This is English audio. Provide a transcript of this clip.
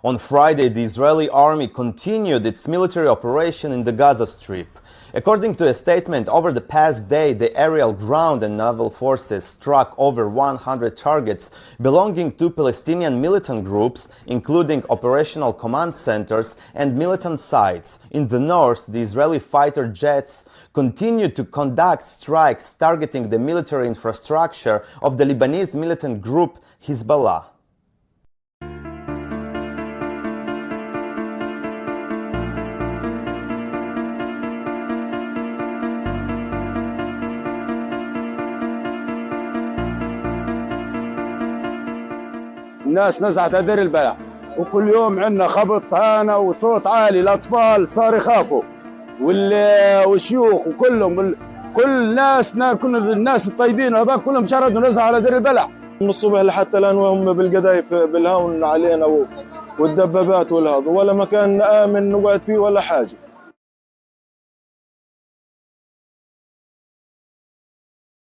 On Friday, the Israeli army continued its military operation in the Gaza Strip. According to a statement, over the past day, the aerial, ground and naval forces struck over 100 targets belonging to Palestinian militant groups, including operational command centers and militant sites. In the north, the Israeli fighter jets continued to conduct strikes targeting the military infrastructure of the Lebanese militant group Hezbollah. الناس نزعت دير البلع وكل يوم عندنا خبط هانة وصوت عالي، الأطفال صار يخافوا والشيوخ وكلهم كل الناس الطيبين هذا كلهم شردوا نزعوا على دير البلع من الصبح لحتى الآن وهم بالقذايف بالهون علينا والدبابات والهذا، ولا مكان آمن نقعد فيه ولا حاجة.